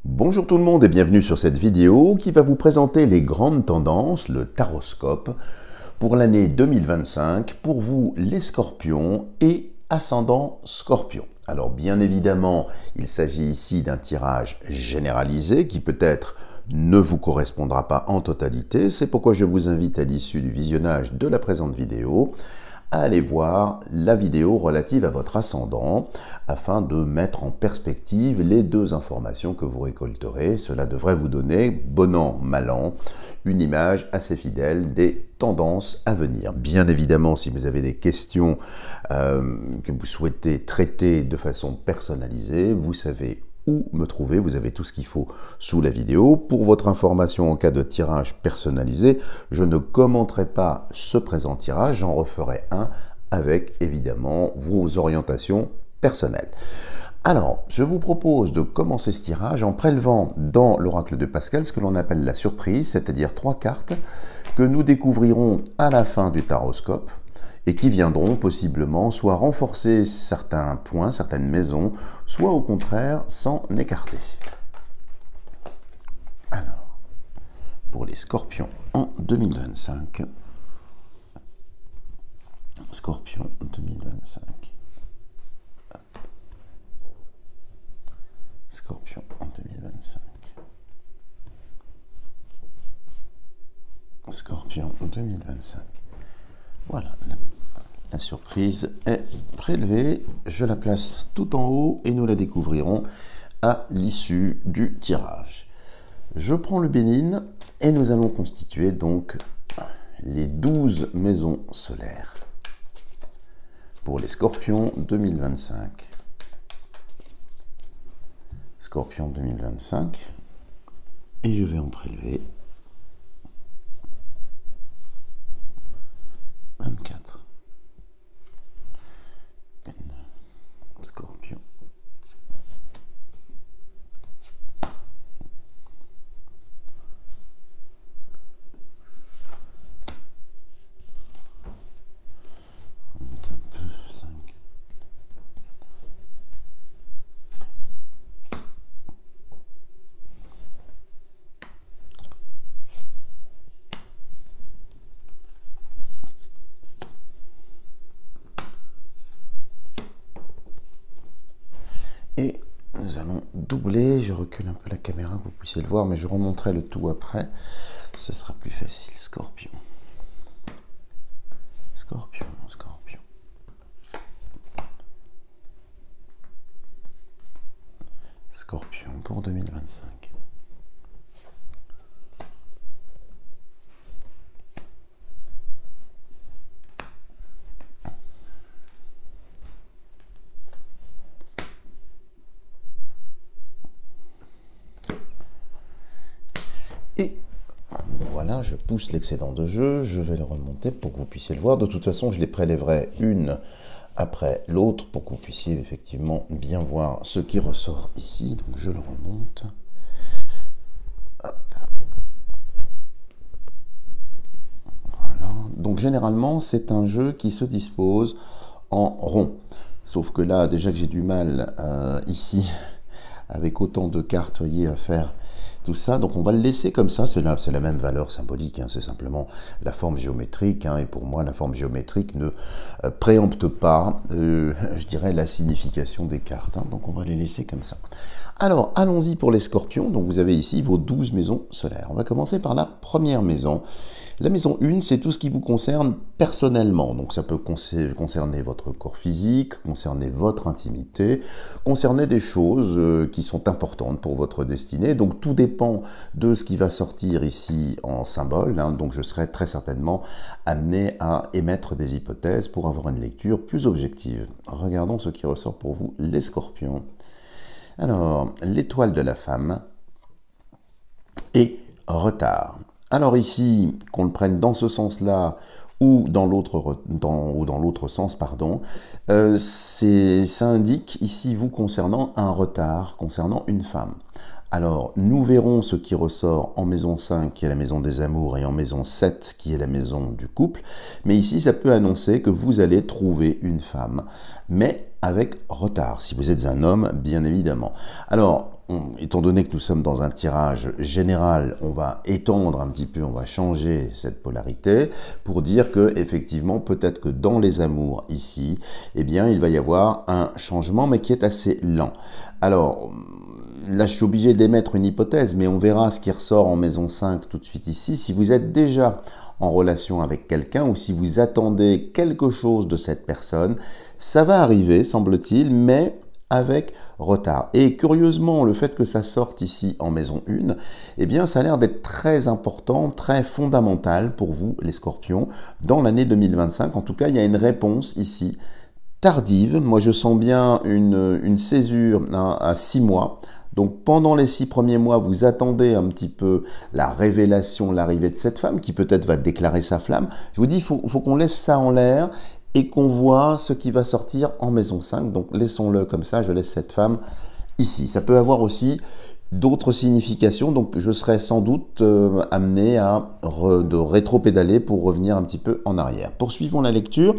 Bonjour tout le monde et bienvenue sur cette vidéo qui va vous présenter les grandes tendances, le taroscope, pour l'année 2025 pour vous les scorpions et ascendant scorpion. Alors bien évidemment, il s'agit ici d'un tirage généralisé qui peut-être ne vous correspondra pas en totalité. C'est pourquoi je vous invite à l'issue du visionnage de la présente vidéo à aller voir la vidéo relative à votre ascendant afin de mettre en perspective les deux informations que vous récolterez. Cela devrait vous donner, bon an, mal an, une image assez fidèle des tendances à venir. Bien évidemment, si vous avez des questions que vous souhaitez traiter de façon personnalisée, vous savez où me trouver, vous avez tout ce qu'il faut sous la vidéo. Pour votre information, en cas de tirage personnalisé, je ne commenterai pas ce présent tirage, j'en referai un avec évidemment vos orientations personnelles. Alors, je vous propose de commencer ce tirage en prélevant dans l'oracle de Pascal ce que l'on appelle la surprise, c'est-à-dire 3 cartes que nous découvrirons à la fin du taroscope et qui viendront possiblement soit renforcer certains points, certaines maisons, soit au contraire s'en écarter. Alors, pour les scorpions en 2025, Scorpion 2025. Scorpion en 2025. Scorpion 2025. Voilà, la surprise est prélevée. Je la place tout en haut et nous la découvrirons à l'issue du tirage. Je prends le bénin et nous allons constituer donc les 12 maisons solaires pour les scorpions 2025. Scorpion 2025. Et je vais en prélever 24. Scorpion. On monte un peu, 5. Et nous allons doubler, je recule un peu la caméra que vous puissiez le voir, mais je remonterai le tout après, ce sera plus facile. Scorpion. Scorpion, Scorpion. Scorpion pour 2025. Et voilà, je pousse l'excédent de jeu, je vais le remonter pour que vous puissiez le voir. De toute façon, je les prélèverai une après l'autre pour que vous puissiez effectivement bien voir ce qui ressort ici. Donc je le remonte. Hop. Voilà. Donc généralement, c'est un jeu qui se dispose en rond. Sauf que là, déjà que j'ai du mal ici, avec autant de cartes, voyez, à faire tout ça, donc on va le laisser comme ça, c'est la même valeur symbolique, hein, c'est simplement la forme géométrique, hein, et pour moi la forme géométrique ne préempte pas, je dirais, la signification des cartes, hein, donc on va les laisser comme ça. Alors, allons-y pour les scorpions, donc vous avez ici vos 12 maisons solaires. On va commencer par la première maison. La maison 1, c'est tout ce qui vous concerne personnellement, donc ça peut concerner votre corps physique, concerner votre intimité, concerner des choses qui sont importantes pour votre destinée, donc tout dépend de ce qui va sortir ici en symbole, hein, donc je serai très certainement amené à émettre des hypothèses pour avoir une lecture plus objective. Regardons ce qui ressort pour vous, les scorpions. Alors, l'étoile de la femme et retard. Alors ici, qu'on le prenne dans ce sens-là ou dans l'autre sens, pardon, ça indique ici vous concernant un retard concernant une femme. Alors, nous verrons ce qui ressort en maison 5, qui est la maison des amours, et en maison 7, qui est la maison du couple. Mais ici, ça peut annoncer que vous allez trouver une femme, mais avec retard, si vous êtes un homme, bien évidemment. Alors, étant donné que nous sommes dans un tirage général, on va étendre un petit peu, on va changer cette polarité pour dire que, effectivement, peut-être que dans les amours ici, eh bien, il va y avoir un changement, mais qui est assez lent. Alors, là, je suis obligé d'émettre une hypothèse, mais on verra ce qui ressort en maison 5 tout de suite ici. Si vous êtes déjà en relation avec quelqu'un ou si vous attendez quelque chose de cette personne, ça va arriver, semble-t-il, mais avec retard. Et curieusement, le fait que ça sorte ici en maison 1, eh bien, ça a l'air d'être très important, très fondamental pour vous, les scorpions, dans l'année 2025. En tout cas, il y a une réponse ici tardive. Moi, je sens bien une césure à 6 mois. Donc pendant les 6 premiers mois, vous attendez un petit peu la révélation, l'arrivée de cette femme qui peut-être va déclarer sa flamme. Je vous dis, il faut qu'on laisse ça en l'air et qu'on voit ce qui va sortir en maison 5. Donc laissons-le comme ça, je laisse cette femme ici. Ça peut avoir aussi d'autres significations, donc je serai sans doute amené à de rétro-pédaler pour revenir un petit peu en arrière. Poursuivons la lecture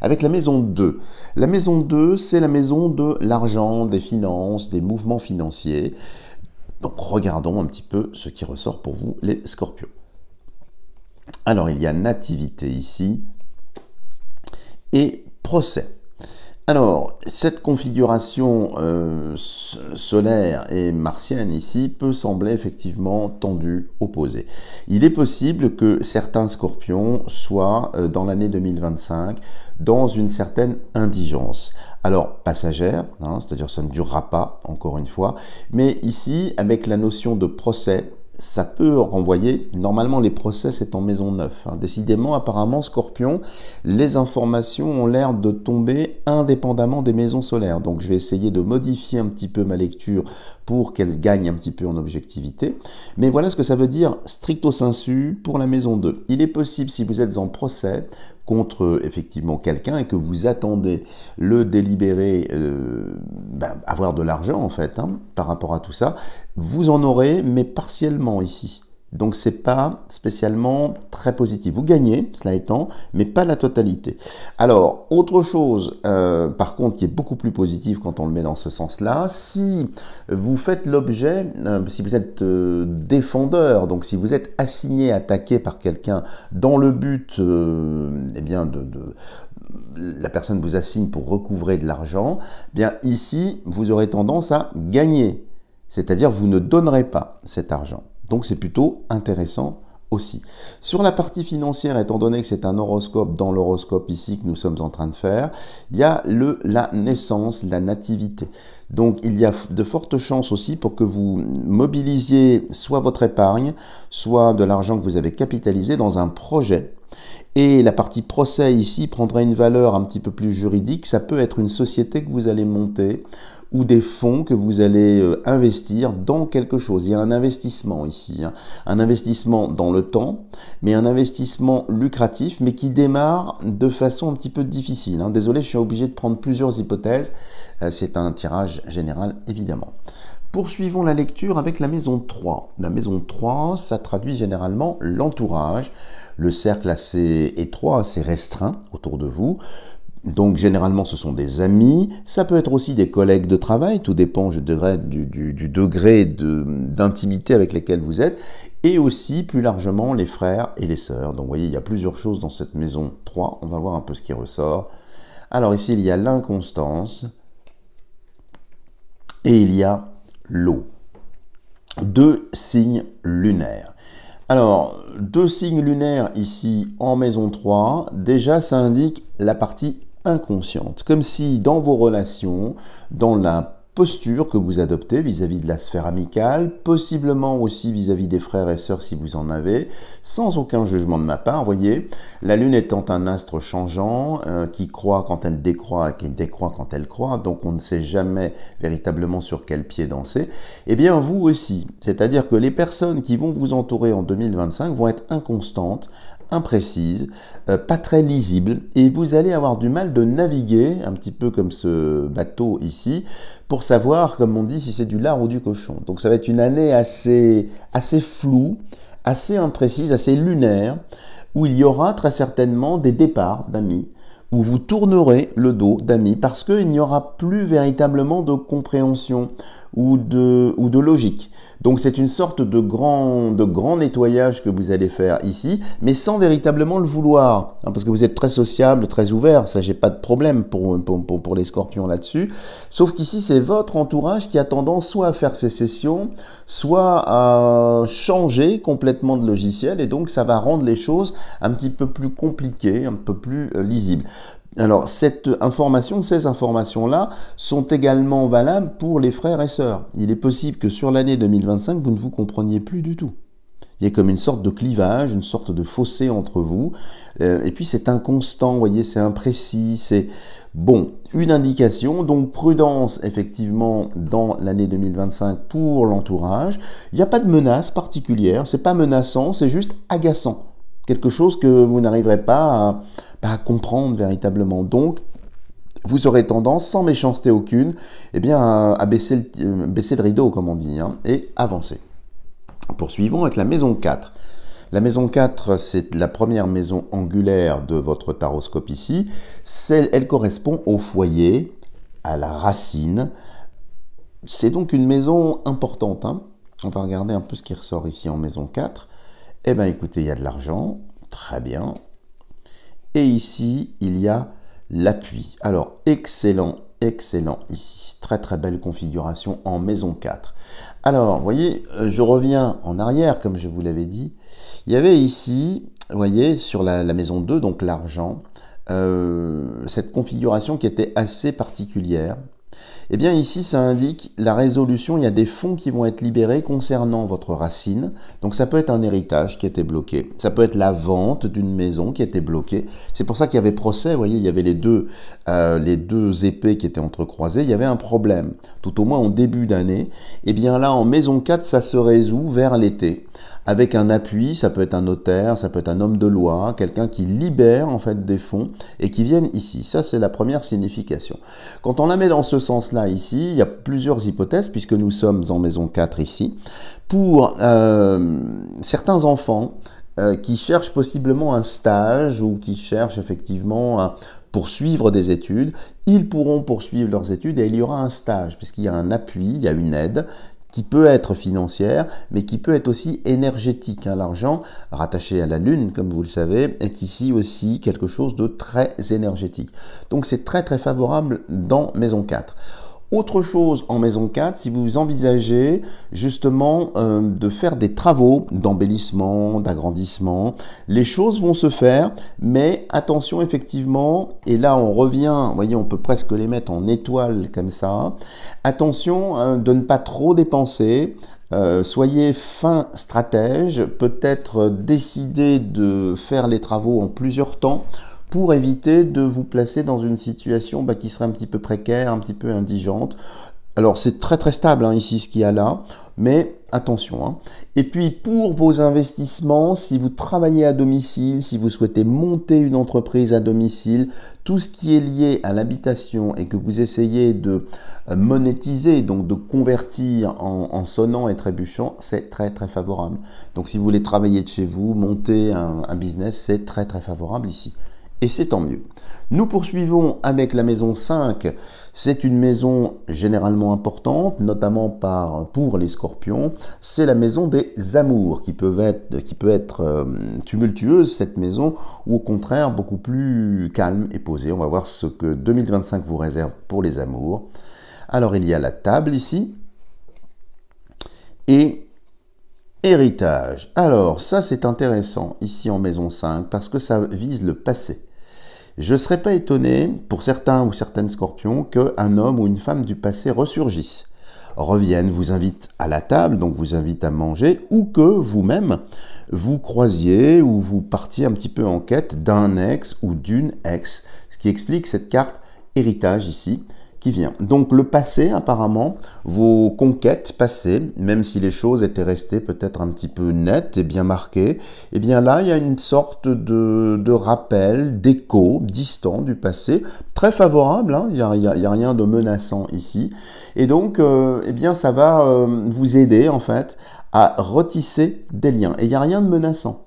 avec la maison 2. La maison 2, c'est la maison de l'argent, des finances, des mouvements financiers. Donc regardons un petit peu ce qui ressort pour vous, les scorpions. Alors il y a nativité ici et procès. Alors, cette configuration solaire et martienne ici peut sembler effectivement tendue, opposée. Il est possible que certains scorpions soient dans l'année 2025 dans une certaine indigence. Alors, passagère, hein, c'est-à-dire ça ne durera pas, encore une fois, mais ici, avec la notion de procès, ça peut renvoyer, normalement les procès c'est en maison 9. Hein. Décidément, apparemment, Scorpion, les informations ont l'air de tomber indépendamment des maisons solaires. Donc je vais essayer de modifier un petit peu ma lecture pour qu'elle gagne un petit peu en objectivité. Mais voilà ce que ça veut dire stricto sensu pour la maison 2. Il est possible, si vous êtes en procès contre effectivement quelqu'un et que vous attendez le délibéré, avoir de l'argent en fait, hein, par rapport à tout ça, vous en aurez, mais partiellement ici. Donc c'est pas spécialement très positif. Vous gagnez, cela étant, mais pas la totalité. Alors, autre chose, par contre, qui est beaucoup plus positif quand on le met dans ce sens-là, si vous faites l'objet, si vous êtes défendeur, donc si vous êtes assigné, attaqué par quelqu'un dans le but, eh bien, la personne vous assigne pour recouvrer de l'argent, eh bien ici, vous aurez tendance à gagner. C'est-à-dire, vous ne donnerez pas cet argent. Donc c'est plutôt intéressant aussi. Sur la partie financière, étant donné que c'est un horoscope dans l'horoscope ici que nous sommes en train de faire, il y a la naissance, la nativité. Donc il y a de fortes chances aussi pour que vous mobilisiez soit votre épargne, soit de l'argent que vous avez capitalisé dans un projet. Et la partie procès ici prendra une valeur un petit peu plus juridique. Ça peut être une société que vous allez monter ou des fonds que vous allez investir dans quelque chose. Il y a un investissement ici, hein. Un investissement dans le temps, mais un investissement lucratif, mais qui démarre de façon un petit peu difficile, hein. Désolé, je suis obligé de prendre plusieurs hypothèses. C'est un tirage général, évidemment. Poursuivons la lecture avec la maison 3. La maison 3, ça traduit généralement l'entourage, le cercle assez étroit, assez restreint autour de vous. Donc généralement ce sont des amis, ça peut être aussi des collègues de travail, tout dépend du degré d'intimité avec lesquels vous êtes, et aussi plus largement les frères et les sœurs. Donc vous voyez, il y a plusieurs choses dans cette maison 3, on va voir un peu ce qui ressort. Alors ici il y a l'inconstance, et il y a l'eau. 2 signes lunaires. Alors, 2 signes lunaires ici en maison 3, déjà ça indique la partie inconsciente. Comme si dans vos relations, dans la posture que vous adoptez vis-à-vis de la sphère amicale, possiblement aussi vis-à-vis des frères et sœurs si vous en avez, sans aucun jugement de ma part, voyez, la Lune étant un astre changeant, qui croît quand elle décroît et qui décroît quand elle croît, donc on ne sait jamais véritablement sur quel pied danser, eh bien vous aussi, c'est-à-dire que les personnes qui vont vous entourer en 2025 vont être inconstantes, imprécises, pas très lisibles, et vous allez avoir du mal de naviguer, un petit peu comme ce bateau ici, pour savoir, comme on dit, si c'est du lard ou du cochon. Donc ça va être une année assez floue, assez imprécise, assez lunaire, où il y aura très certainement des départs d'amis, où vous tournerez le dos d'amis parce qu'il n'y aura plus véritablement de compréhension ou de logique. Donc c'est une sorte de grand nettoyage que vous allez faire ici, mais sans véritablement le vouloir, hein, parce que vous êtes très sociable, très ouvert, ça j'ai pas de problème pour les scorpions là-dessus, sauf qu'ici c'est votre entourage qui a tendance soit à faire sécession, soit à changer complètement de logiciel, et donc ça va rendre les choses un petit peu plus compliquées, un peu plus lisibles. Alors, ces informations-là sont également valables pour les frères et sœurs. Il est possible que sur l'année 2025, vous ne vous compreniez plus du tout. Il y a comme une sorte de clivage, une sorte de fossé entre vous. Et puis, c'est inconstant, vous voyez, c'est imprécis, c'est... Bon, une indication, donc prudence, effectivement, dans l'année 2025 pour l'entourage. Il n'y a pas de menace particulière, c'est pas menaçant, c'est juste agaçant. Quelque chose que vous n'arriverez pas à comprendre véritablement. Donc, vous aurez tendance, sans méchanceté aucune, eh bien, à baisser le rideau, comme on dit, hein, et avancer. Poursuivons avec la maison 4. La maison 4, c'est la première maison angulaire de votre taroscope ici. Elle correspond au foyer, à la racine. C'est donc une maison importante, hein. On va regarder un peu ce qui ressort ici en maison 4. Eh bien, écoutez, il y a de l'argent, très bien. Et ici, il y a l'appui. Alors, excellent, excellent ici. Très, très belle configuration en maison 4. Alors, vous voyez, je reviens en arrière, comme je vous l'avais dit. Il y avait ici, vous voyez, sur la maison 2, donc l'argent, cette configuration qui était assez particulière. Eh bien ici, ça indique la résolution, il y a des fonds qui vont être libérés concernant votre racine. Donc ça peut être un héritage qui était bloqué, ça peut être la vente d'une maison qui était bloquée. C'est pour ça qu'il y avait procès, vous voyez, il y avait les deux épées qui étaient entrecroisées, il y avait un problème, tout au moins en début d'année. Eh bien là, en maison 4, ça se résout vers l'été. Avec un appui, ça peut être un notaire, ça peut être un homme de loi, quelqu'un qui libère en fait des fonds et qui viennent ici. Ça, c'est la première signification. Quand on la met dans ce sens-là ici, il y a plusieurs hypothèses puisque nous sommes en maison 4 ici. Pour certains enfants qui cherchent possiblement un stage ou qui cherchent effectivement à poursuivre des études, ils pourront poursuivre leurs études et il y aura un stage puisqu'il y a un appui, il y a une aide qui peut être financière, mais qui peut être aussi énergétique. Hein. L'argent, rattaché à la Lune, comme vous le savez, est ici aussi quelque chose de très énergétique. Donc c'est très très favorable dans maison 4. Autre chose en maison 4, si vous envisagez justement de faire des travaux d'embellissement, d'agrandissement, les choses vont se faire, mais attention effectivement, et là on revient, vous voyez, on peut presque les mettre en étoile comme ça, attention de ne pas trop dépenser, soyez fin stratège, peut-être décider de faire les travaux en plusieurs temps, pour éviter de vous placer dans une situation qui serait un petit peu précaire, un petit peu indigente. Alors c'est très très stable hein, ici ce qu'il y a là, mais attention. Hein. Et puis pour vos investissements, si vous travaillez à domicile, si vous souhaitez monter une entreprise à domicile, tout ce qui est lié à l'habitation et que vous essayez de monétiser, donc de convertir en sonnant et trébuchant, c'est très très favorable. Donc si vous voulez travailler de chez vous, monter un business, c'est très très favorable ici. Et c'est tant mieux. Nous poursuivons avec la maison 5. C'est une maison généralement importante, notamment pour les scorpions. C'est la maison des amours qui peut être tumultueuse, cette maison, ou au contraire beaucoup plus calme et posée. On va voir ce que 2025 vous réserve pour les amours. Alors il y a la table ici. Et héritage. Alors ça c'est intéressant ici en maison 5 parce que ça vise le passé. Je ne serais pas étonné, pour certains ou certaines scorpions, qu'un homme ou une femme du passé ressurgisse, revienne, vous invite à la table, donc vous invite à manger, ou que vous-même, vous croisiez ou vous partiez un petit peu en quête d'un ex ou d'une ex, ce qui explique cette carte héritage ici, qui vient. Donc le passé, apparemment, vos conquêtes passées, même si les choses étaient restées peut-être un petit peu nettes et bien marquées, eh bien là, il y a une sorte de rappel, d'écho distant du passé, très favorable, hein, il n'y a rien de menaçant ici. Et donc, eh bien, ça va vous aider, en fait, à retisser des liens. Et il n'y a rien de menaçant.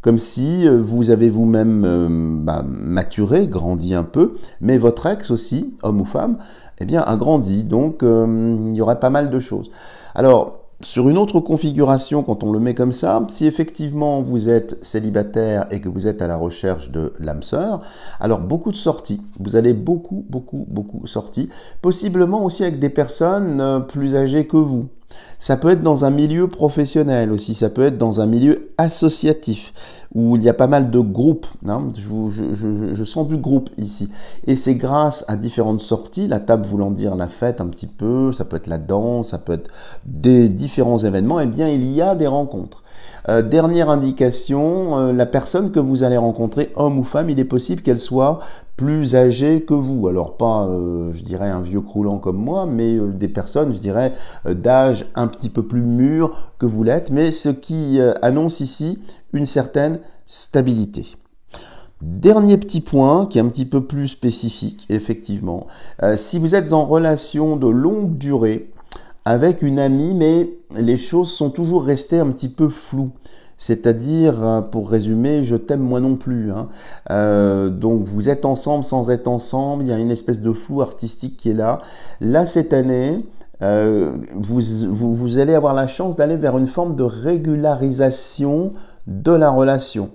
comme si vous avez vous-même maturé, grandi un peu, mais votre ex aussi, homme ou femme, eh bien, a grandi, donc il y aurait pas mal de choses. Alors, sur une autre configuration, quand on le met comme ça, si effectivement vous êtes célibataire et que vous êtes à la recherche de l'âme sœur, alors beaucoup de sorties, vous allez beaucoup sorties, possiblement aussi avec des personnes plus âgées que vous. Ça peut être dans un milieu professionnel aussi, ça peut être dans un milieu associatif, où il y a pas mal de groupes, hein. Je sens du groupe ici. Et c'est grâce à différentes sorties, la table voulant dire la fête un petit peu, ça peut être la danse, ça peut être des différents événements, eh bien il y a des rencontres. Dernière indication, la personne que vous allez rencontrer, homme ou femme, il est possible qu'elle soit plus âgée que vous. Alors pas, je dirais, un vieux croulant comme moi, mais des personnes, je dirais, d'âge un petit peu plus mûr que vous l'êtes, mais ce qui annonce ici une certaine stabilité. Dernier petit point qui est un petit peu plus spécifique, effectivement. Si vous êtes en relation de longue durée avec une amie, mais les choses sont toujours restées un petit peu floues. C'est-à-dire, pour résumer, je t'aime moi non plus. Hein. Donc vous êtes ensemble sans être ensemble, il y a une espèce de flou artistique qui est là. Là, cette année, vous allez avoir la chance d'aller vers une forme de régularisation de la relation.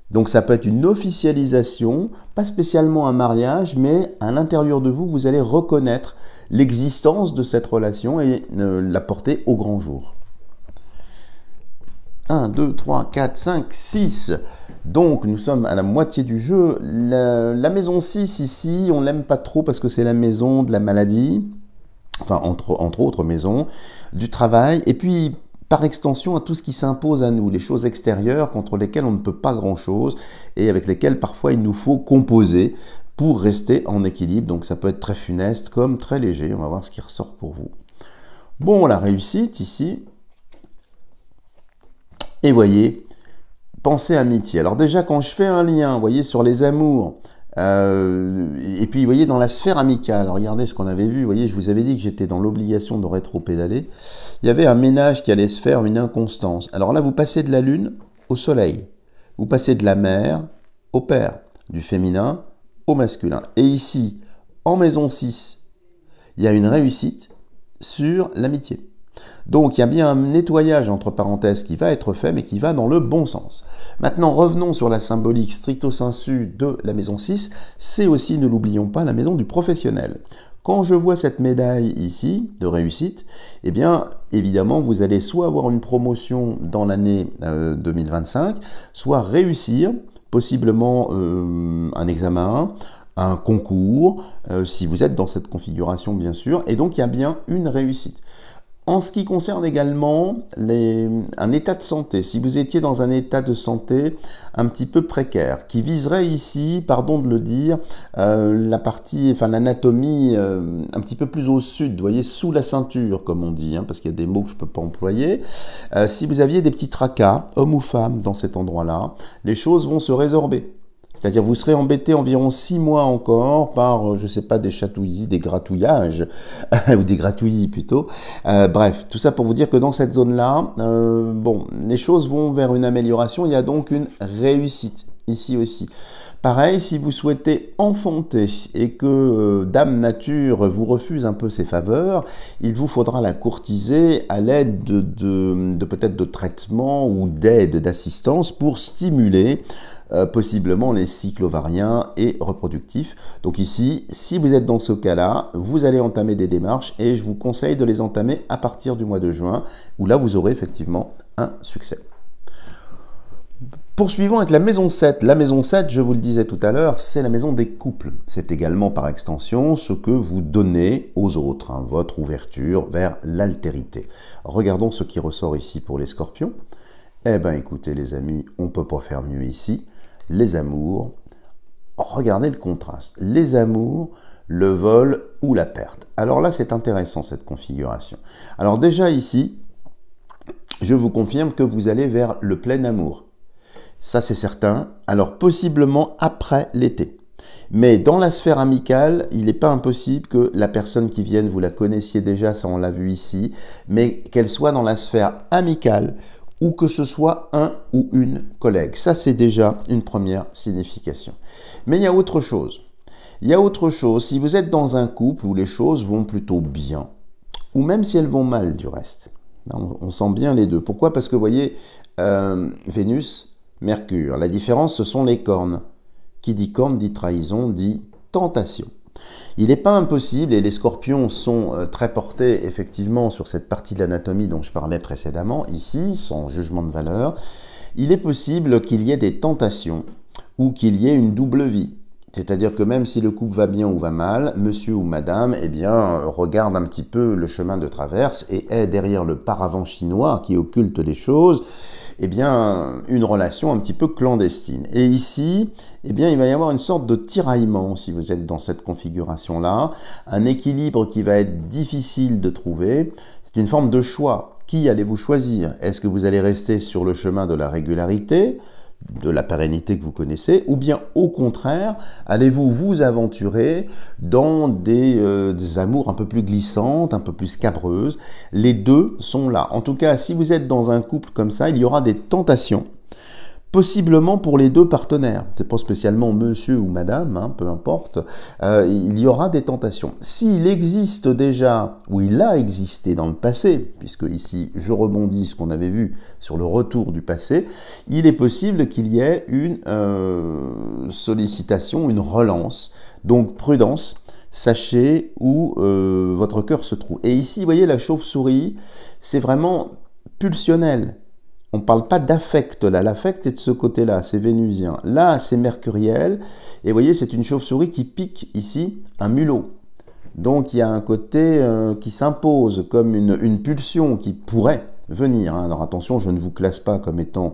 Donc ça peut être une officialisation, pas spécialement un mariage, mais à l'intérieur de vous, vous allez reconnaître l'existence de cette relation et la porter au grand jour. 1, 2, 3, 4, 5, 6. Donc nous sommes à la moitié du jeu. La maison 6 ici, on l'aime pas trop parce que c'est la maison de la maladie, enfin entre autres maisons, du travail, et puis par extension à tout ce qui s'impose à nous, les choses extérieures contre lesquelles on ne peut pas grand-chose et avec lesquelles parfois il nous faut composer pour rester en équilibre. Donc ça peut être très funeste comme très léger. On va voir ce qui ressort pour vous. Bon, la réussite ici. Et voyez, pensée amitié. Alors déjà, quand je fais un lien, vous voyez, sur les amours, et puis, vous voyez, dans la sphère amicale, regardez ce qu'on avait vu, vous voyez, je vous avais dit que j'étais dans l'obligation de rétro-pédaler. Il y avait un ménage qui allait se faire une inconstance. Alors là, vous passez de la lune au soleil. Vous passez de la mère au père, du féminin au masculin. Et ici, en maison 6, il y a une réussite sur l'amitié. Donc, il y a bien un nettoyage, entre parenthèses, qui va être fait, mais qui va dans le bon sens. Maintenant, revenons sur la symbolique stricto sensu de la maison 6. C'est aussi, ne l'oublions pas, la maison du professionnel. Quand je vois cette médaille ici, de réussite, eh bien, évidemment, vous allez soit avoir une promotion dans l'année 2025, soit réussir, possiblement un examen, un concours, si vous êtes dans cette configuration, bien sûr, et donc il y a bien une réussite. En ce qui concerne également un état de santé, si vous étiez dans un état de santé un petit peu précaire, qui viserait ici, pardon de le dire, l'anatomie un petit peu plus au sud, vous voyez, sous la ceinture, comme on dit, hein, parce qu'il y a des mots que je ne peux pas employer. Si vous aviez des petits tracas, hommes ou femmes, dans cet endroit-là, les choses vont se résorber. C'est-à-dire vous serez embêté environ 6 mois encore par, je ne sais pas, des chatouillis, des gratouillages, ou des gratouillis plutôt. Bref, tout ça pour vous dire que dans cette zone-là, bon, les choses vont vers une amélioration. Il y a donc une réussite ici aussi. Pareil, si vous souhaitez enfanter et que Dame Nature vous refuse un peu ses faveurs, il vous faudra la courtiser à l'aide de peut-être de traitements ou d'aide, d'assistance pour stimuler possiblement les cycles ovariens et reproductifs. Donc ici, si vous êtes dans ce cas-là, vous allez entamer des démarches et je vous conseille de les entamer à partir du mois de juin, où là vous aurez effectivement un succès. Poursuivons avec la maison 7. La maison 7, je vous le disais tout à l'heure, c'est la maison des couples. C'est également par extension ce que vous donnez aux autres, hein, votre ouverture vers l'altérité. Regardons ce qui ressort ici pour les scorpions. Eh bien écoutez les amis, on ne peut pas faire mieux ici. Les amours, regardez le contraste. Les amours, le vol ou la perte. Alors là, c'est intéressant cette configuration. Alors déjà ici, je vous confirme que vous allez vers le plein amour. Ça, c'est certain. Alors, possiblement après l'été. Mais dans la sphère amicale, il n'est pas impossible que la personne qui vienne, vous la connaissiez déjà, ça on l'a vu ici, mais qu'elle soit dans la sphère amicale ou que ce soit un ou une collègue. Ça, c'est déjà une première signification. Mais il y a autre chose. Il y a autre chose. Si vous êtes dans un couple où les choses vont plutôt bien, ou même si elles vont mal du reste, on sent bien les deux. Pourquoi? Parce que vous voyez, Vénus, Mercure, la différence, ce sont les cornes. Qui dit corne, dit trahison, dit tentation. Il n'est pas impossible, et les scorpions sont très portés effectivement sur cette partie de l'anatomie dont je parlais précédemment, ici, sans jugement de valeur, il est possible qu'il y ait des tentations ou qu'il y ait une double vie. C'est-à-dire que même si le couple va bien ou va mal, monsieur ou madame, eh bien, regarde un petit peu le chemin de traverse et est derrière le paravent chinois qui occulte les choses, eh bien, une relation un petit peu clandestine. Et ici, eh bien, il va y avoir une sorte de tiraillement si vous êtes dans cette configuration-là, un équilibre qui va être difficile de trouver. C'est une forme de choix. Qui allez-vous choisir? Est-ce que vous allez rester sur le chemin de la régularité, de la pérennité que vous connaissez, ou bien au contraire, allez-vous vous aventurer dans des amours un peu plus glissantes, un peu plus scabreuses? Les deux sont là. En tout cas, si vous êtes dans un couple comme ça, il y aura des tentations, possiblement pour les deux partenaires. C'est pas spécialement monsieur ou madame, hein, peu importe. Il y aura des tentations. S'il existe déjà, ou il a existé dans le passé, puisque ici je rebondis ce qu'on avait vu sur le retour du passé, il est possible qu'il y ait une sollicitation, une relance. Donc prudence, sachez où votre cœur se trouve. Et ici, vous voyez, la chauve-souris, c'est vraiment pulsionnel. On ne parle pas d'affect là, l'affect est de ce côté-là, c'est vénusien. Là, c'est mercuriel, et vous voyez, c'est une chauve-souris qui pique ici un mulot. Donc il y a un côté qui s'impose comme une pulsion qui pourrait venir. Hein. Alors attention, je ne vous classe pas comme étant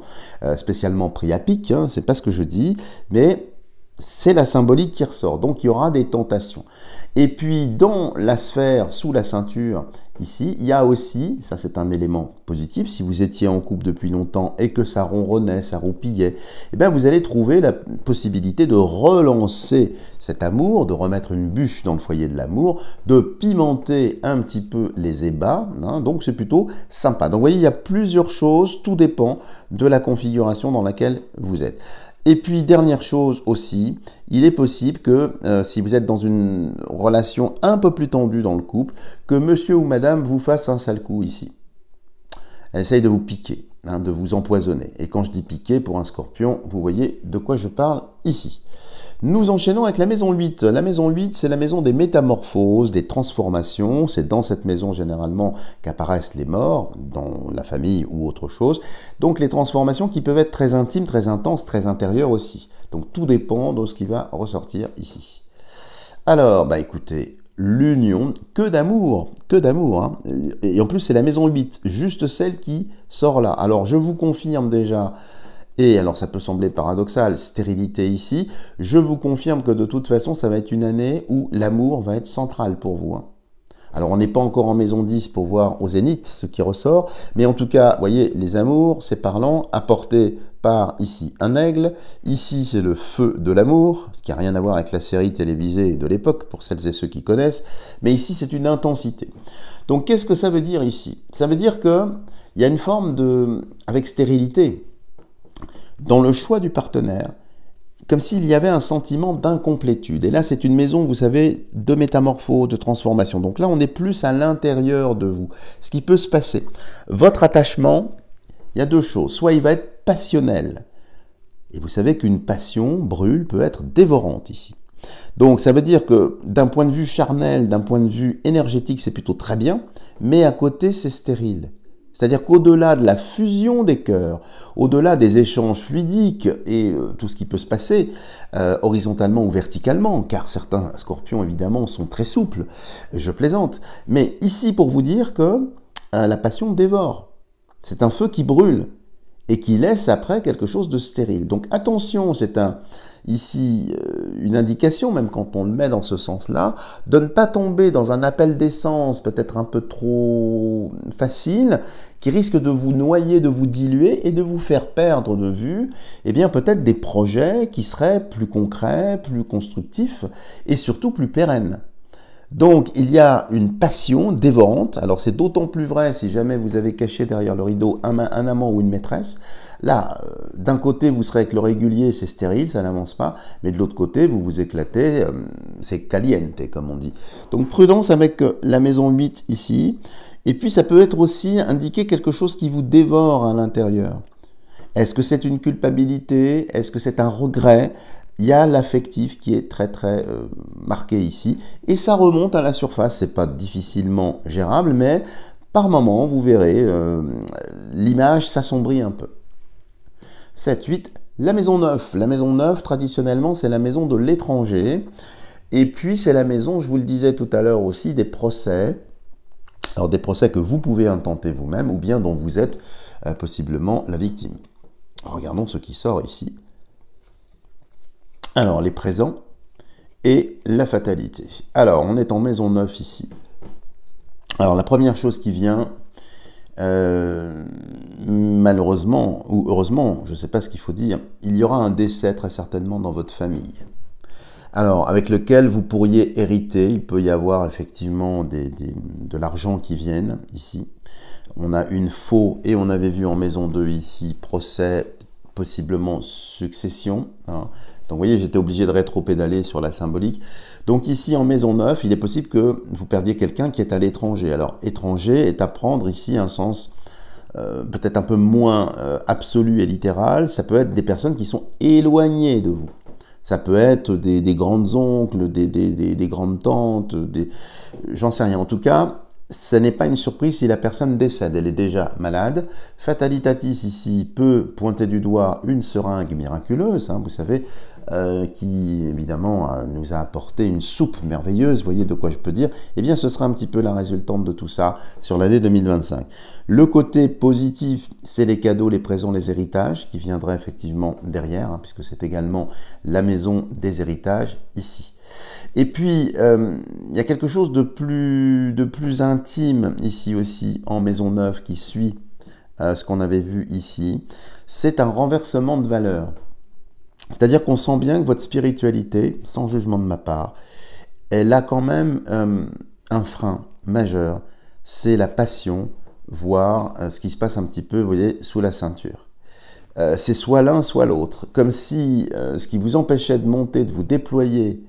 spécialement pris à pic, hein, c'est pas ce que je dis, mais c'est la symbolique qui ressort. Donc il y aura des tentations. Et puis dans la sphère, sous la ceinture, ici, il y a aussi, ça c'est un élément positif, si vous étiez en couple depuis longtemps et que ça ronronnait, ça roupillait, eh bien vous allez trouver la possibilité de relancer cet amour, de remettre une bûche dans le foyer de l'amour, de pimenter un petit peu les ébats, hein, donc c'est plutôt sympa. Donc vous voyez, il y a plusieurs choses, tout dépend de la configuration dans laquelle vous êtes. Et puis, dernière chose aussi, il est possible que, si vous êtes dans une relation un peu plus tendue dans le couple, que monsieur ou madame vous fasse un sale coup ici. Elle essaye de vous piquer, hein, de vous empoisonner. Et quand je dis piquer, pour un scorpion, vous voyez de quoi je parle ici. Nous enchaînons avec la maison 8. La maison 8, c'est la maison des métamorphoses, des transformations. C'est dans cette maison, généralement, qu'apparaissent les morts, dans la famille ou autre chose. Donc, les transformations qui peuvent être très intimes, très intenses, très intérieures aussi. Donc, tout dépend de ce qui va ressortir ici. Alors, bah écoutez, l'union, que d'amour, hein. Et en plus, c'est la maison 8, juste celle qui sort là. Alors, je vous confirme déjà... Et alors ça peut sembler paradoxal, stérilité ici, je vous confirme que de toute façon ça va être une année où l'amour va être central pour vous. Hein. Alors on n'est pas encore en maison 10 pour voir au zénith ce qui ressort, mais en tout cas, vous voyez, les amours, c'est parlant, apporté par ici un aigle, ici c'est le feu de l'amour, qui n'a rien à voir avec la série télévisée de l'époque, pour celles et ceux qui connaissent, mais ici c'est une intensité. Donc qu'est-ce que ça veut dire ici? Ça veut dire qu'il y a une forme de, avec stérilité, dans le choix du partenaire, comme s'il y avait un sentiment d'incomplétude. Et là, c'est une maison, vous savez, de métamorphose, de transformation. Donc là, on est plus à l'intérieur de vous. Ce qui peut se passer. Votre attachement, il y a deux choses. Soit il va être passionnel. Et vous savez qu'une passion brûle, peut être dévorante ici. Donc ça veut dire que d'un point de vue charnel, d'un point de vue énergétique, c'est plutôt très bien. Mais à côté, c'est stérile. C'est-à-dire qu'au-delà de la fusion des cœurs, au-delà des échanges fluidiques et tout ce qui peut se passer horizontalement ou verticalement, car certains scorpions évidemment sont très souples, je plaisante, mais ici pour vous dire que la passion dévore. C'est un feu qui brûle et qui laisse après quelque chose de stérile. Donc attention, c'est ici une indication, même quand on le met dans ce sens-là, de ne pas tomber dans un appel d'essence peut-être un peu trop facile, qui risque de vous noyer, de vous diluer et de vous faire perdre de vue, eh bien peut-être des projets qui seraient plus concrets, plus constructifs et surtout plus pérennes. Donc, il y a une passion dévorante. Alors, c'est d'autant plus vrai si jamais vous avez caché derrière le rideau un amant ou une maîtresse. Là, d'un côté, vous serez avec le régulier, c'est stérile, ça n'avance pas. Mais de l'autre côté, vous vous éclatez, c'est caliente, comme on dit. Donc, prudence avec la maison 8 ici. Et puis, ça peut être aussi indiquer quelque chose qui vous dévore à l'intérieur. Est-ce que c'est une culpabilité? Est-ce que c'est un regret? Il y a l'affectif qui est très marqué ici, et ça remonte à la surface. C'est pas difficilement gérable, mais par moment, vous verrez, l'image s'assombrit un peu. 7, 8, la maison 9. La maison 9, traditionnellement, c'est la maison de l'étranger, et puis c'est la maison, je vous le disais tout à l'heure aussi, des procès. Alors des procès que vous pouvez intenter vous-même, ou bien dont vous êtes possiblement la victime. Regardons ce qui sort ici. Alors, les présents et la fatalité. Alors, on est en maison 9 ici. Alors, la première chose qui vient, malheureusement, ou heureusement, je ne sais pas ce qu'il faut dire, il y aura un décès très certainement dans votre famille. Alors, avec lequel vous pourriez hériter, il peut y avoir effectivement de l'argent qui vienne ici. On a une faux, et on avait vu en maison 2 ici, procès, possiblement succession, hein. Donc vous voyez, j'étais obligé de rétro-pédaler sur la symbolique. Donc ici, en maison 9, il est possible que vous perdiez quelqu'un qui est à l'étranger. Alors, étranger est à prendre ici un sens peut-être un peu moins absolu et littéral. Ça peut être des personnes qui sont éloignées de vous. Ça peut être des grandes oncles, des grandes tantes, j'en sais rien. En tout cas, ce n'est pas une surprise si la personne décède, elle est déjà malade. Fatalitatis ici peut pointer du doigt une seringue miraculeuse, hein, vous savez, qui évidemment nous a apporté une soupe merveilleuse, vous voyez de quoi je peux dire. Eh bien ce sera un petit peu la résultante de tout ça sur l'année 2025. Le côté positif, c'est les cadeaux, les présents, les héritages, qui viendraient effectivement derrière, hein, puisque c'est également la maison des héritages ici. Et puis, il y a quelque chose de plus intime ici aussi, en maison 9, qui suit ce qu'on avait vu ici. C'est un renversement de valeur. C'est-à-dire qu'on sent bien que votre spiritualité, sans jugement de ma part, elle a quand même un frein majeur. C'est la passion, voire ce qui se passe un petit peu, vous voyez, sous la ceinture. C'est soit l'un, soit l'autre. Comme si ce qui vous empêchait de monter, de vous déployer,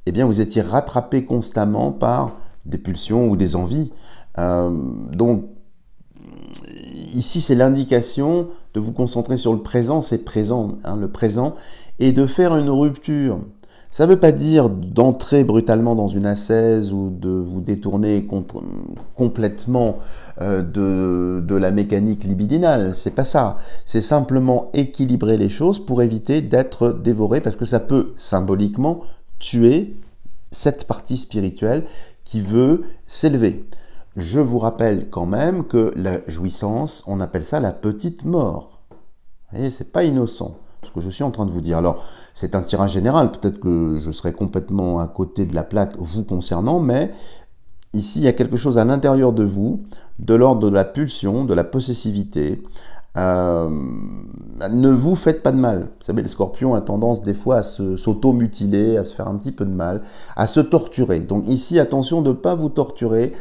eh bien, vous étiez rattrapé constamment par des pulsions ou des envies. Donc, ici, c'est l'indication de vous concentrer sur le présent, c'est présent, hein, le présent, et de faire une rupture. Ça ne veut pas dire d'entrer brutalement dans une ascèse ou de vous détourner complètement de la mécanique libidinale. C'est pas ça. C'est simplement équilibrer les choses pour éviter d'être dévoré, parce que ça peut symboliquement tuer cette partie spirituelle qui veut s'élever. Je vous rappelle quand même que la jouissance, on appelle ça la petite mort. Vous voyez, c'est pas innocent ce que je suis en train de vous dire. Alors, c'est un tirage général, peut-être que je serai complètement à côté de la plaque vous concernant, mais ici, il y a quelque chose à l'intérieur de vous, de l'ordre de la pulsion, de la possessivité. Ne vous faites pas de mal. Vous savez, le scorpion a tendance des fois à s'auto-mutiler, à se faire un petit peu de mal, à se torturer. Donc ici, attention de ne pas vous torturer.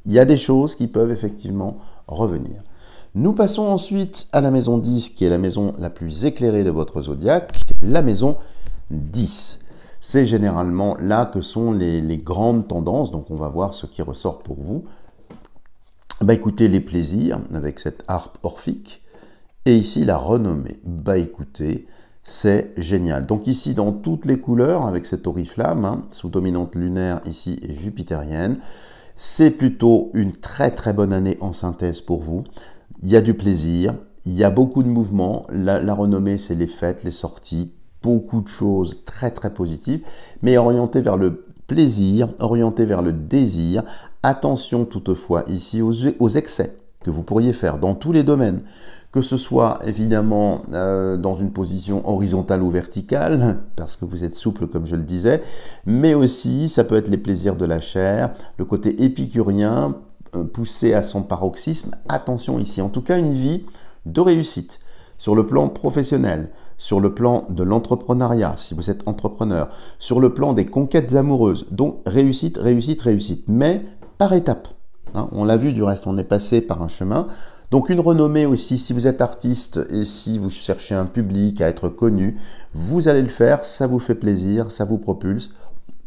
Il y a des choses qui peuvent effectivement revenir. Nous passons ensuite à la maison 10, qui est la maison la plus éclairée de votre zodiaque, la maison 10. C'est généralement là que sont les grandes tendances, donc on va voir ce qui ressort pour vous. Bah écoutez, les plaisirs, avec cette harpe orphique, et ici la renommée. Bah écoutez, c'est génial. Donc ici, dans toutes les couleurs, avec cette oriflamme, hein, sous dominante lunaire ici et jupitérienne, c'est plutôt une très bonne année en synthèse pour vous. Il y a du plaisir, il y a beaucoup de mouvements. La renommée, c'est les fêtes, les sorties, beaucoup de choses très positives, mais orientées vers le plaisir, orientées vers le désir. Attention toutefois ici aux excès que vous pourriez faire dans tous les domaines, que ce soit évidemment dans une position horizontale ou verticale, parce que vous êtes souple comme je le disais, mais aussi ça peut être les plaisirs de la chair, le côté épicurien, poussé à son paroxysme. Attention ici, en tout cas une vie de réussite. sur le plan professionnel, sur le plan de l'entrepreneuriat, si vous êtes entrepreneur, sur le plan des conquêtes amoureuses. Donc réussite, réussite, réussite, mais par étapes. Hein, on l'a vu du reste, on est passé par un chemin. Donc une renommée aussi, si vous êtes artiste et si vous cherchez un public à être connu, vous allez le faire, ça vous fait plaisir, ça vous propulse.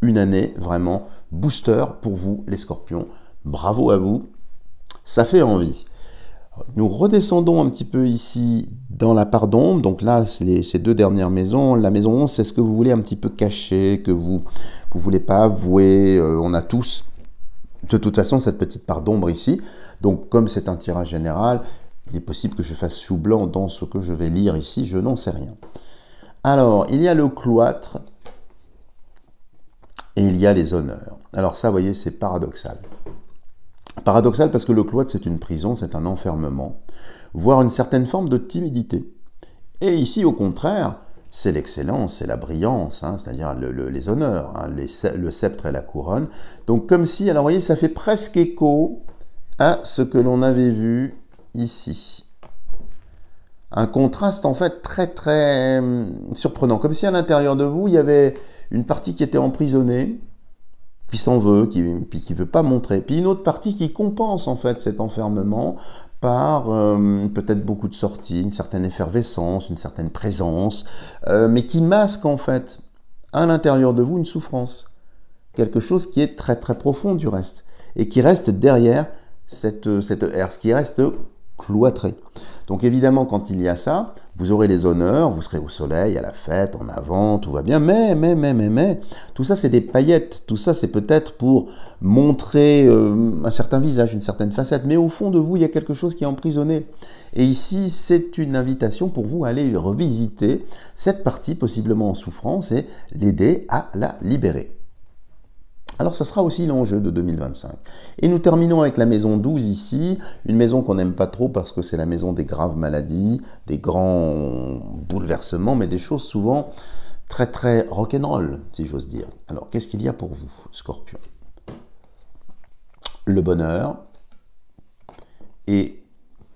Une année vraiment booster pour vous les scorpions. Bravo à vous, ça fait envie. Nous redescendons un petit peu ici dans la part d'ombre. Donc là, c'est ces deux dernières maisons. La maison 11, c'est ce que vous voulez un petit peu cacher, que vous ne voulez pas avouer. On a tous, de toute façon, cette petite part d'ombre ici. Donc comme c'est un tirage général, il est possible que je fasse chou blanc dans ce que je vais lire ici. Je n'en sais rien. Alors, il y a le cloître et il y a les honneurs. Alors ça, vous voyez, c'est paradoxal. Paradoxal parce que le cloître, c'est une prison, c'est un enfermement, voire une certaine forme de timidité. Et ici, au contraire, c'est l'excellence, c'est la brillance, hein, c'est-à-dire les honneurs, hein, le sceptre et la couronne. Donc comme si, alors vous voyez, ça fait presque écho à ce que l'on avait vu ici. Un contraste en fait très très surprenant, comme si à l'intérieur de vous, il y avait une partie qui était emprisonnée, qui s'en veut, qui ne veut pas montrer. Puis une autre partie qui compense en fait cet enfermement par peut-être beaucoup de sorties, une certaine effervescence, une certaine présence, mais qui masque en fait à l'intérieur de vous une souffrance. Quelque chose qui est très très profond du reste, et qui reste derrière cette herse, qui reste cloîtré. Donc évidemment, quand il y a ça, vous aurez les honneurs, vous serez au soleil, à la fête, en avant, tout va bien, mais, tout ça c'est des paillettes, tout ça c'est peut-être pour montrer un certain visage, une certaine facette, mais au fond de vous, il y a quelque chose qui est emprisonné. Et ici, c'est une invitation pour vous à aller revisiter cette partie possiblement en souffrance et l'aider à la libérer. Alors, ce sera aussi l'enjeu de 2025. Et nous terminons avec la maison 12 ici, une maison qu'on n'aime pas trop parce que c'est la maison des graves maladies, des grands bouleversements, mais des choses souvent très très rock'n'roll, si j'ose dire. Alors, qu'est-ce qu'il y a pour vous, Scorpion? Le bonheur et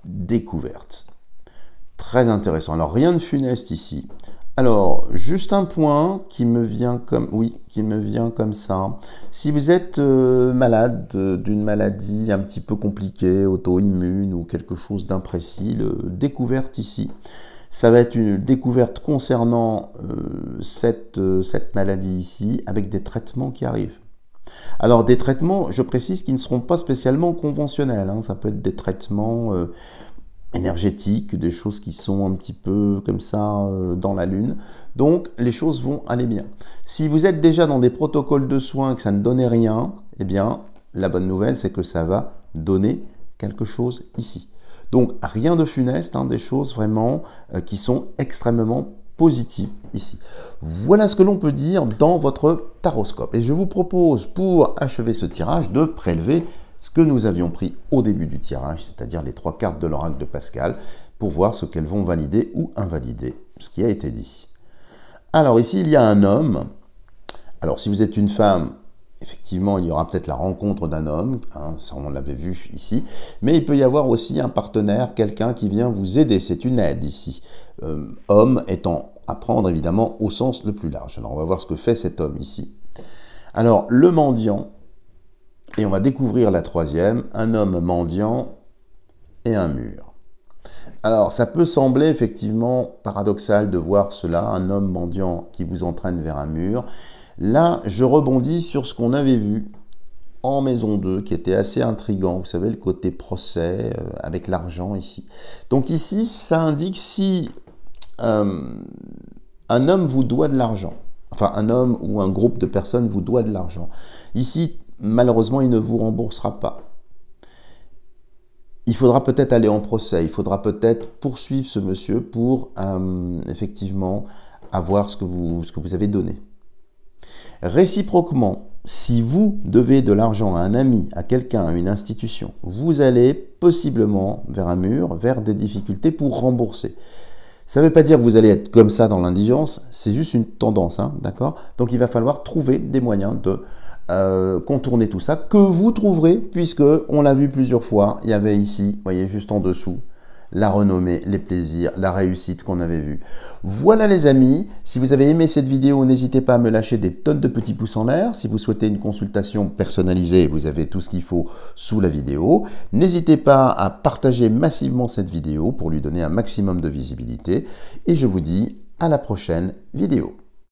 découverte. Très intéressant. Alors, rien de funeste ici. Alors, juste un point qui me vient comme ça. Si vous êtes malade d'une maladie un petit peu compliquée, auto-immune ou quelque chose d'imprécis, découverte ici, ça va être une découverte concernant cette maladie ici, avec des traitements qui arrivent. Alors, des traitements, je précise, qui ne seront pas spécialement conventionnels, hein. Ça peut être des traitements énergétiques, des choses qui sont un petit peu comme ça dans la lune. Donc, les choses vont aller bien. Si vous êtes déjà dans des protocoles de soins et que ça ne donnait rien, eh bien, la bonne nouvelle, c'est que ça va donner quelque chose ici. Donc, rien de funeste, hein, des choses vraiment qui sont extrêmement positives ici. Voilà ce que l'on peut dire dans votre taroscope. Et je vous propose, pour achever ce tirage, de prélever ce que nous avions pris au début du tirage, c'est-à-dire les 3 cartes de l'oracle de Pascal, pour voir ce qu'elles vont valider ou invalider, ce qui a été dit. Alors ici, il y a un homme. Alors si vous êtes une femme, effectivement, il y aura peut-être la rencontre d'un homme, hein, ça on l'avait vu ici, mais il peut y avoir aussi un partenaire, quelqu'un qui vient vous aider, c'est une aide ici. Homme étant à prendre évidemment au sens le plus large. Alors on va voir ce que fait cet homme ici. Alors le mendiant, et on va découvrir la troisième, un homme mendiant et un mur. Alors, ça peut sembler effectivement paradoxal de voir cela, un homme mendiant qui vous entraîne vers un mur. Là, je rebondis sur ce qu'on avait vu en maison 2, qui était assez intriguant. Vous savez, le côté procès avec l'argent ici. Donc ici, ça indique si un homme vous doit de l'argent, enfin un homme ou un groupe de personnes vous doit de l'argent. Ici, malheureusement, il ne vous remboursera pas. Il faudra peut-être aller en procès, il faudra peut-être poursuivre ce monsieur pour effectivement avoir ce que vous avez donné. Réciproquement, si vous devez de l'argent à un ami, à quelqu'un, à une institution, vous allez possiblement vers un mur, vers des difficultés pour rembourser. Ça ne veut pas dire que vous allez être comme ça dans l'indigence, c'est juste une tendance, hein, d'accord? Donc il va falloir trouver des moyens de contourner tout ça, que vous trouverez, puisque on l'a vu plusieurs fois, il y avait ici, vous voyez, juste en dessous, la renommée, les plaisirs, la réussite qu'on avait vue. Voilà les amis, si vous avez aimé cette vidéo, n'hésitez pas à me lâcher des tonnes de petits pouces en l'air. Si vous souhaitez une consultation personnalisée, vous avez tout ce qu'il faut sous la vidéo. N'hésitez pas à partager massivement cette vidéo pour lui donner un maximum de visibilité. Et je vous dis à la prochaine vidéo.